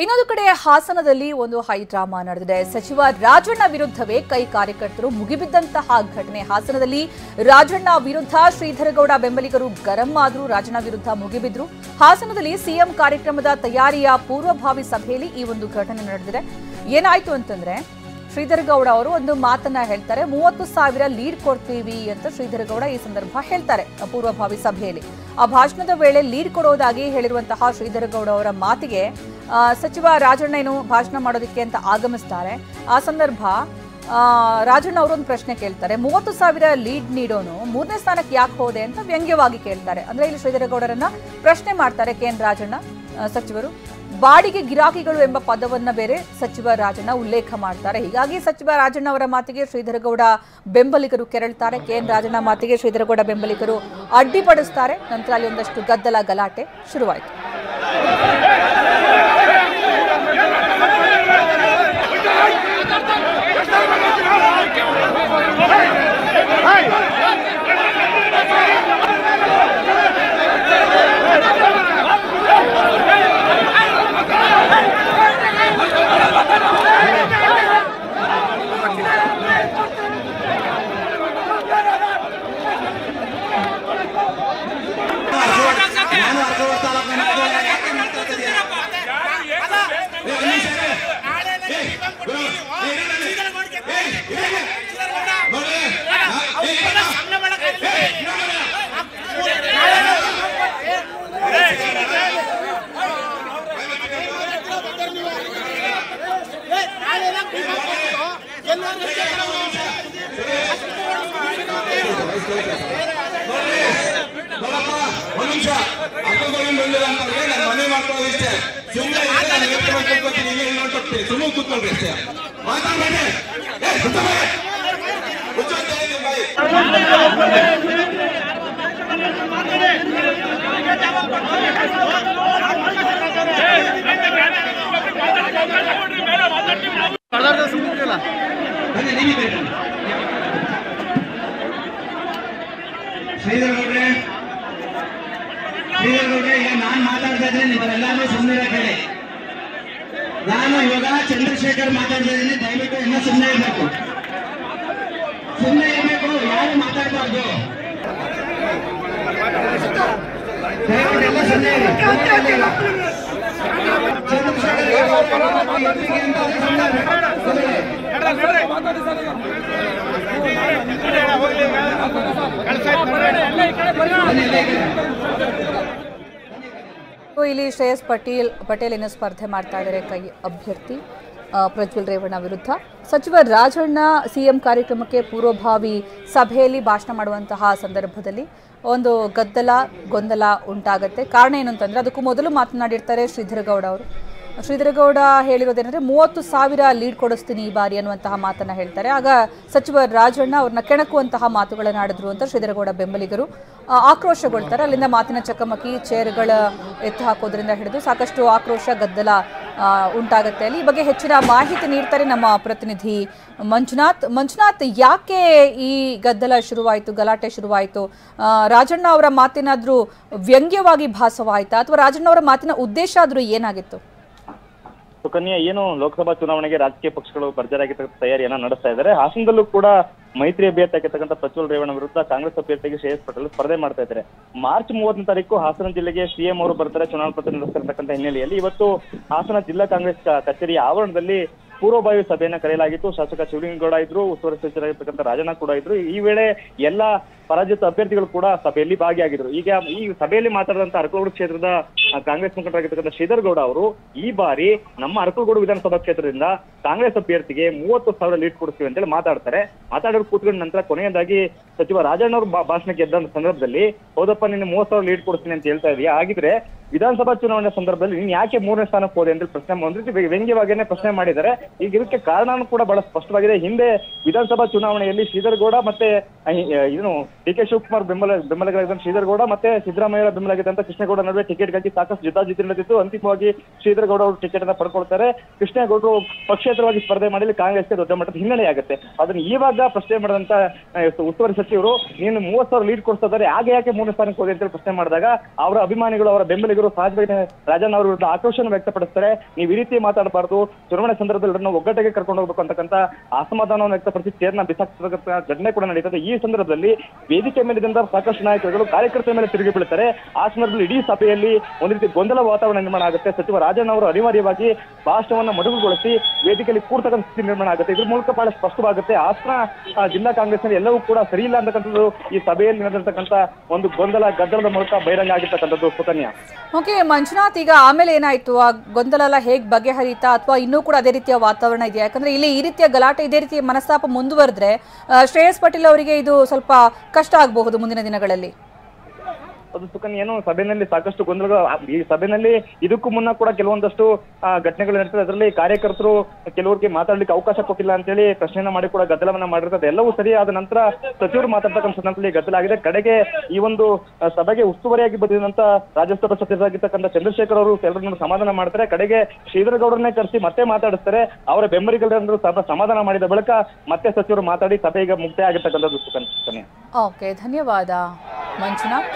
ಇನ್ನೊಂದು ಕಡೆ ಹಾಸನದಲ್ಲಿ ಒಂದು ಹೈ ಡ್ರಾಮಾ ನಡೆದಿದೆ. ಸಚಿವ ರಾಜಣ್ಣ ವಿರುದ್ಧವೇ ಕೈ ಕಾರ್ಯಕರ್ತರು ಮುಗಿಬಿದ್ದಂತಹ ಘಟನೆ. ಹಾಸನದಲ್ಲಿ ರಾಜಣ್ಣ ವಿರುದ್ಧ ಶ್ರೀಧರಗೌಡ ಬೆಂಬಲಿಗರು ಗರಂ ಆದ್ರು, ರಾಜಣ್ಣ ವಿರುದ್ಧ ಮುಗಿಬಿದ್ರು. ಹಾಸನದಲ್ಲಿ ಸಿಎಂ ಕಾರ್ಯಕ್ರಮದ ತಯಾರಿಯ ಪೂರ್ವಭಾವಿ ಸಭೆಯಲ್ಲಿ ಈ ಒಂದು ಘಟನೆ ನಡೆದಿದೆ. ಏನಾಯ್ತು ಅಂತಂದ್ರೆ ಶ್ರೀಧರಗೌಡ ಅವರು ಒಂದು ಮಾತನ್ನ ಹೇಳ್ತಾರೆ, 30,000 ಲೀಡ್ ಕೊಡ್ತೀವಿ ಅಂತ ಶ್ರೀಧರಗೌಡ ಈ ಸಂದರ್ಭ ಹೇಳ್ತಾರೆ ಪೂರ್ವಭಾವಿ ಸಭೆಯಲ್ಲಿ. ಆ ಭಾಷಣದ ವೇಳೆ ಲೀಡ್ ಕೊಡೋದಾಗಿ ಹೇಳಿರುವಂತಹ ಶ್ರೀಧರಗೌಡ ಅವರ ಮಾತಿಗೆ ಸಚಿವ ರಾಜಣ್ಣ ಏನು ಭಾಷಣ ಮಾಡೋದಕ್ಕೆ ಅಂತ ಆಗಮಿಸ್ತಾರೆ. ಆ ಸಂದರ್ಭ ರಾಜಣ್ಣ ಅವರೊಂದು ಪ್ರಶ್ನೆ ಕೇಳ್ತಾರೆ, 30,000 ಲೀಡ್ ನೀಡೋನು 3ನೇ ಸ್ಥಾನಕ್ಕೆ ಯಾಕೆ ಹೋದೆ ಅಂತ ವ್ಯಂಗ್ಯವಾಗಿ ಕೇಳ್ತಾರೆ. ಅಂದ್ರೆ ಇಲ್ಲಿ ಶ್ರೀಧರಗೌಡರನ್ನ ಪ್ರಶ್ನೆ ಮಾಡ್ತಾರೆ ಕೆಎನ್ ರಾಜಣ್ಣ ಸಚಿವರು. ಬಾಡಿಗೆ ಗಿರಾಕಿಗಳು ಎಂಬ ಪದವನ್ನ ಬೇರೆ ಸಚಿವ ರಾಜಣ್ಣ ಉಲ್ಲೇಖ ಮಾಡ್ತಾರೆ. ಹೀಗಾಗಿ ಸಚಿವ ರಾಜಣ್ಣ ಅವರ ಮಾತಿಗೆ ಶ್ರೀಧರಗೌಡ ಬೆಂಬಲಿಗರು ಕೆರಳ್ತಾರೆ. ಕೆಎನ್ ರಾಜಣ್ಣ ಮಾತಿಗೆ ಶ್ರೀಧರಗೌಡ ಬೆಂಬಲಿಗರು ಅಡ್ಡಿಪಡಿಸ್ತಾರೆ. ನಂತರ ಅಲ್ಲಿ ಒಂದಷ್ಟು ಗದ್ದಲ ಗಲಾಟೆ ಶುರುವಾಯಿತು. ಶ್ರೀಧರಗೌಡ್ರೆ ಈಗ ನಾನು ಮಾತಾಡ್ತಾ ಇದ್ರೆ ನೀವೆಲ್ಲರೂ ಸುಮ್ಮನೆ ಕೇಳಿ. ನಾನು ಇವಾಗ ಚಂದ್ರಶೇಖರ್ ಮಾತಾಡ್ತಾ ಇದ್ದೀನಿ, ದಯವಿಟ್ಟು ಎಲ್ಲ ಸುಮ್ಮನೆ ಇರಬೇಕು, ಯಾರು ಮಾತಾಡಬಾರ್ದು. ದಯವಿಟ್ಟು ಎಲ್ಲ ಸುಮ್ಮನೆ ಇರಿ. ಇಲ್ಲಿ ಶ್ರೇಯಸ್ ಪಟೇಲ್ ಏನು ಸ್ಪರ್ಧೆ ಮಾಡ್ತಾ ಇದ್ದಾರೆ ಕೈ ಅಭ್ಯರ್ಥಿ ಪ್ರಜ್ವಲ್ ರೇವಣ್ಣ ವಿರುದ್ಧ. ಸಚಿವ ರಾಜಣ್ಣ ಸಿಎಂ ಕಾರ್ಯಕ್ರಮಕ್ಕೆ ಪೂರ್ವಭಾವಿ ಸಭೆಯಲ್ಲಿ ಭಾಷಣ ಮಾಡುವಂತಹ ಸಂದರ್ಭದಲ್ಲಿ ಒಂದು ಗೊಂದಲ ಉಂಟಾಗುತ್ತೆ. ಕಾರಣ ಏನು ಅಂತಂದ್ರೆ ಅದಕ್ಕೂ ಮೊದಲು ಮಾತನಾಡಿರ್ತಾರೆ ಶ್ರೀಧರಗೌಡ ಅವರು. ಶ್ರೀಧರಗೌಡ ಹೇಳಿರೋದೇನೆಂದರೆ 30,000 ಲೀಡ್ ಕೊಡಿಸ್ತೀನಿ ಈ ಬಾರಿ ಅನ್ನುವಂತಹ ಮಾತನ್ನ ಹೇಳ್ತಾರೆ. ಆಗ ಸಚಿವ ರಾಜಣ್ಣ ಅವ್ರನ್ನ ಕೆಣಕುವಂತಹ ಮಾತುಗಳನ್ನಾಡಿದ್ರು ಅಂತ ಶ್ರೀಧರಗೌಡ ಬೆಂಬಲಿಗರು ಆಕ್ರೋಶಗೊಳ್ತಾರೆ. ಅಲ್ಲಿಂದ ಮಾತಿನ ಚಕಮಕಿ, ಚೇರ್ಗಳ ಎತ್ತು ಹಾಕೋದ್ರಿಂದ ಹಿಡಿದು ಸಾಕಷ್ಟು ಆಕ್ರೋಶ, ಗದ್ದಲ ಉಂಟಾಗುತ್ತೆ. ಅಲ್ಲಿ ಈ ಬಗ್ಗೆ ಹೆಚ್ಚಿನ ಮಾಹಿತಿ ನೀಡ್ತಾರೆ ನಮ್ಮ ಪ್ರತಿನಿಧಿ ಮಂಜುನಾಥ್. ಯಾಕೆ ಈ ಗದ್ದಲ ಶುರುವಾಯಿತು, ಗಲಾಟೆ ಶುರುವಾಯಿತು? ರಾಜಣ್ಣ ಅವರ ಮಾತೇನಾದ್ರೂ ವ್ಯಂಗ್ಯವಾಗಿ ಭಾಸವಾಯ್ತಾ ಅಥವಾ ರಾಜಣ್ಣ ಅವರ ಮಾತಿನ ಉದ್ದೇಶ ಆದ್ರೂ ಏನಾಗಿತ್ತು? ಸುಕನ್ಯಾ, ಏನು ಲೋಕಸಭಾ ಚುನಾವಣೆಗೆ ರಾಜಕೀಯ ಪಕ್ಷಗಳು ಭರ್ಜರಿಯಾಗಿರ್ತಕ್ಕಂಥ ತಯಾರಿಯನ್ನ ನಡೆಸ್ತಾ ಇದ್ದಾರೆ. ಹಾಸನದಲ್ಲೂ ಕೂಡ ಮೈತ್ರಿ ಅಭ್ಯರ್ಥಿ ಆಗಿರ್ತಕ್ಕಂಥ ಪ್ರಜ್ವಲ್ ರೇವಣ್ಣ ವಿರುದ್ಧ ಕಾಂಗ್ರೆಸ್ ಅಭ್ಯರ್ಥಿಗೆ ಶ್ರೇಯಸ್ ಪಟೇಲ್ ಸ್ಪರ್ಧೆ ಮಾಡ್ತಾ ಇದ್ದಾರೆ. ಮಾರ್ಚ್ 30ನೇ ತಾರೀಕು ಹಾಸನ ಜಿಲ್ಲೆಗೆ ಸಿಎಂ ಅವರು ಬರ್ತಾರೆ ಚುನಾವಣಾ ಪತ್ರ ನಡೆಸ್ತಿರ್ತಕ್ಕಂಥ ಹಿನ್ನೆಲೆಯಲ್ಲಿ ಇವತ್ತು ಹಾಸನ ಜಿಲ್ಲಾ ಕಾಂಗ್ರೆಸ್ ಕಚೇರಿಯ ಆವರಣದಲ್ಲಿ ಪೂರ್ವಭಾವಿ ಸಭೆಯನ್ನ ಕರೆಯಲಾಗಿತ್ತು. ಶಾಸಕ ಶಿವಲಿಂಗೇಗೌಡ ಇದ್ರು, ಉಸ್ತುವಾರಿ ಸಚಿವರಾಗಿರ್ತಕ್ಕಂಥ ರಾಜಣ್ಣ ಕೂಡ ಇದ್ರು. ಈ ವೇಳೆ ಎಲ್ಲ ಪರಾಜಿತ ಅಭ್ಯರ್ಥಿಗಳು ಕೂಡ ಸಭೆಯಲ್ಲಿ ಭಾಗಿಯಾಗಿದ್ರು. ಈಗ ಈ ಸಭೆಯಲ್ಲಿ ಮಾತಾಡಿದಂತ ಅರಕಲಗೂಡು ಕ್ಷೇತ್ರದ ಕಾಂಗ್ರೆಸ್ ಮುಖಂಡರಾಗಿರ್ತಕ್ಕಂಥ ಶ್ರೀಧರಗೌಡ ಅವರು ಈ ಬಾರಿ ನಮ್ಮ ಅರಕಲಗೂಡು ವಿಧಾನಸಭಾ ಕ್ಷೇತ್ರದಿಂದ ಕಾಂಗ್ರೆಸ್ ಅಭ್ಯರ್ಥಿಗೆ 30,000 ಲೀಡ್ ಕೊಡ್ತೀವಿ ಅಂತೇಳಿ ಮಾತಾಡೋರು ಕೂತ್ಕೊಂಡ ನಂತರ ಕೊನೆಯದಾಗಿ ಸಚಿವ ರಾಜಣ್ಣ ಅವರು ಭಾಷಣ ಗೆದ್ದ ಸಂದರ್ಭದಲ್ಲಿ, ಹೌದಪ್ಪ ನಿನ್ನ 30,000 ಲೀಡ್ ಕೊಡ್ತೀನಿ ಅಂತ ಹೇಳ್ತಾ ಇದೀಯಾ, ಹಾಗಿದ್ರೆ ವಿಧಾನಸಭಾ ಚುನಾವಣೆ ಸಂದರ್ಭದಲ್ಲಿ ನೀನ್ ಯಾಕೆ 3ನೇ ಸ್ಥಾನಕ್ಕೆ ಹೋದೆ ಅಂತ ಪ್ರಶ್ನೆ ವ್ಯಂಗ್ಯವಾಗಿಯೇ ಪ್ರಶ್ನೆ ಮಾಡಿದ್ದಾರೆ. ಈಗ ಇದಕ್ಕೆ ಕಾರಣನೂ ಕೂಡ ಬಹಳ ಸ್ಪಷ್ಟವಾಗಿದೆ. ಹಿಂದೆ ವಿಧಾನಸಭಾ ಚುನಾವಣೆಯಲ್ಲಿ ಶ್ರೀಧರಗೌಡ ಮತ್ತೆ ಏನು ಡಿ.ಕೆ. ಶಿವಕುಮಾರ್ ಬೆಂಬಲಿಗರಾಗಿದ್ದ ಶ್ರೀಧರಗೌಡ ಮತ್ತೆ ಸಿದ್ದರಾಮಯ್ಯ ಬೆಂಬಲಿಗಿದ್ದಂತ ಕೃಷ್ಣೇಗೌಡ ನಡುವೆ ಟಿಕೆಟ್ಗಾಗಿ ಸಾಕಷ್ಟು ಜಿದ್ದಾಜಿದ್ದಿ ನಡೆದಿತ್ತು. ಅಂತಿಮವಾಗಿ ಶ್ರೀಧರಗೌಡ ಅವರು ಟಿಕೆಟ್ ಅನ್ನ ಪಡ್ಕೊಳ್ತಾರೆ. ಕೃಷ್ಣೇಗೌಡರು ಪಕ್ಷೇತರವಾಗಿ ಸ್ಪರ್ಧೆ ಮಾಡಿ ಕಾಂಗ್ರೆಸ್ಗೆ ದೊಡ್ಡ ಮಟ್ಟದ ಹಿನ್ನಡೆ ಆಗುತ್ತೆ. ಅದನ್ನ ಇವಾಗ ಪ್ರಶ್ನೆ ಮಾಡಿದಂತ ಉಸ್ತುವಾರಿ ಸಚಿವರು ನೀನು 30,000 ಲೀಡ್ ಕೊಡ್ತಾ ಇದ್ದಾರೆ, ಯಾಕೆ 3ನೇ ಸ್ಥಾನಕ್ಕೆ ಹೋದೆ ಅಂತ ಪ್ರಶ್ನೆ ಮಾಡಿದಾಗ ಅವರ ಅಭಿಮಾನಿಗಳು, ಅವರ ಬೆಂಬಲಿಗರು ಬೆಂಬಲಿಗರು ಸಹಜವಾಗಿ ರಾಜಣ್ಣ ಅವರ ವಿರುದ್ಧ ಆಕ್ರೋಶವನ್ನು ವ್ಯಕ್ತಪಡಿಸ್ತಾರೆ. ನೀವು ಈ ರೀತಿ ಮಾತಾಡಬಾರ್ದು, ಚುನಾವಣೆ ಸಂದರ್ಭದಲ್ಲಿ ನಾವು ಒಗ್ಗಟ್ಟಿಗೆ ಕರ್ಕೊಂಡು ಹೋಗ್ಬೇಕು ಅಂತಕ್ಕಂಥ ಅಸಮಾಧಾನವನ್ನು ವ್ಯಕ್ತಪಡಿಸಿ ಚೇರ್ನ ಬಿಸಾಕ್ತಕ್ಕಂಥ ಘಟನೆ ಕೂಡ ನಡೀತದೆ. ಈ ಸಂದರ್ಭದಲ್ಲಿ ವೇದಿಕೆ ಮೇಲಿದ್ದಂತ ಸಾಕಷ್ಟು ನಾಯಕರುಗಳು ಕಾರ್ಯಕರ್ತರ ಮೇಲೆ ತಿರುಗಿ ಬೀಳ್ತಾರೆ. ಆ ಸಂದರ್ಭದಲ್ಲಿ ಇಡೀ ಸಭೆಯಲ್ಲಿ ಒಂದು ರೀತಿ ಗೊಂದಲ ವಾತಾವರಣ ನಿರ್ಮಾಣ ಆಗುತ್ತೆ. ಸಚಿವ ರಾಜಣ್ಣ ಅವರು ಅನಿವಾರ್ಯವಾಗಿ ಭಾಷಣವನ್ನ ಮೊಟಕುಗೊಳಿಸಿ ವೇದಿಕೆಯಲ್ಲಿ ಕೂರ್ತಕ್ಕಂಥ ಸ್ಥಿತಿ ನಿರ್ಮಾಣ ಆಗುತ್ತೆ. ಇದ್ರ ಮೂಲಕ ಬಹಳ ಸ್ಪಷ್ಟವಾಗುತ್ತೆ ಹಾಸನ ಜಿಲ್ಲಾ ಕಾಂಗ್ರೆಸ್ನಲ್ಲಿ ಎಲ್ಲವೂ ಕೂಡ ಸರಿ ಇಲ್ಲ ಅಂತಕ್ಕಂಥದ್ದು ಈ ಸಭೆಯಲ್ಲಿ ನಡೆದಿರ್ತಕ್ಕಂಥ ಒಂದು ಗದ್ದಲದ ಮೂಲಕ ಬಹಿರಂಗ ಆಗಿರ್ತಕ್ಕಂಥದ್ದು. ಸುಕನ್ಯಾ. ಓಕೆ ಮಂಜುನಾಥ್, ಈಗ ಆಮೇಲೆ ಏನಾಯ್ತು? ಆ ಗೊಂದಲ ಎಲ್ಲ ಹೇಗೆ ಬಗೆಹರಿತಾ ಅಥವಾ ಇನ್ನೂ ಕೂಡ ಅದೇ ರೀತಿಯ ವಾತಾವರಣ ಇದೆಯಾ? ಯಾಕಂದ್ರೆ ಇಲ್ಲಿ ಈ ರೀತಿಯ ಗಲಾಟೆ, ಇದೇ ರೀತಿಯ ಮನಸ್ತಾಪ ಮುಂದುವರೆದ್ರೆ ಶ್ರೇಯಸ್ ಪಾಟೀಲ್ ಅವರಿಗೆ ಇದು ಸ್ವಲ್ಪ ಕಷ್ಟ ಆಗಬಹುದು ಮುಂದಿನ ದಿನಗಳಲ್ಲಿ. ಅದು ಸುಕನ್ಯಾ, ಏನು ಸಭೆಯಲ್ಲಿ ಸಾಕಷ್ಟು ಗೊಂದಲಗಳು, ಈ ಸಭೆಯಲ್ಲಿ ಇದಕ್ಕೂ ಮುನ್ನ ಕೂಡ ಕೆಲವೊಂದಷ್ಟು ಘಟನೆಗಳು ನಡೀತದೆ. ಅದರಲ್ಲಿ ಕಾರ್ಯಕರ್ತರು ಕೆಲವರಿಗೆ ಮಾತಾಡ್ಲಿಕ್ಕೆ ಅವಕಾಶ ಕೊಟ್ಟಿಲ್ಲ ಅಂತೇಳಿ ಪ್ರಶ್ನೆಯನ್ನ ಮಾಡಿ ಕೂಡ ಗದ್ದಲವನ್ನ ಮಾಡಿರ್ತದೆ. ಎಲ್ಲವೂ ಸರಿ ಆದ ನಂತರ ಸಚಿವರು ಮಾತಾಡ್ತಕ್ಕಂಥ ಸಂದರ್ಭದಲ್ಲಿ ಗದ್ದಲ ಆಗಿದೆ. ಕಡೆಗೆ ಈ ಒಂದು ಸಭೆಗೆ ಉಸ್ತುವಾರಿಯಾಗಿ ಬಂದಿದ್ದಂತ ರಾಜ್ಯಸಭಾ ಸದಸ್ಯರಾಗಿರ್ತಕ್ಕಂಥ ಚಂದ್ರಶೇಖರ್ ಅವರು ಎಲ್ಲರನ್ನು ಸಮಾಧಾನ ಮಾಡ್ತಾರೆ. ಕಡೆಗೆ ಶ್ರೀಧರಗೌಡರನ್ನೇ ಕರೆಸಿ ಮತ್ತೆ ಮಾತಾಡಿಸ್ತಾರೆ. ಅವರ ಬೆಂಬಲಿಗರೆಲ್ಲರೂ ಸಮಾಧಾನ ಮಾಡಿದ ಬಳಿಕ ಮತ್ತೆ ಸಚಿವರು ಮಾತಾಡಿ ಸಭೆ ಈಗ ಮುಕ್ತಾಯ ಆಗಿರ್ತಕ್ಕಂಥದ್ದು. ಸುಕನ್ಯಾ. ಓಕೆ, ಧನ್ಯವಾದ ಮಂಜುನಾಥ್.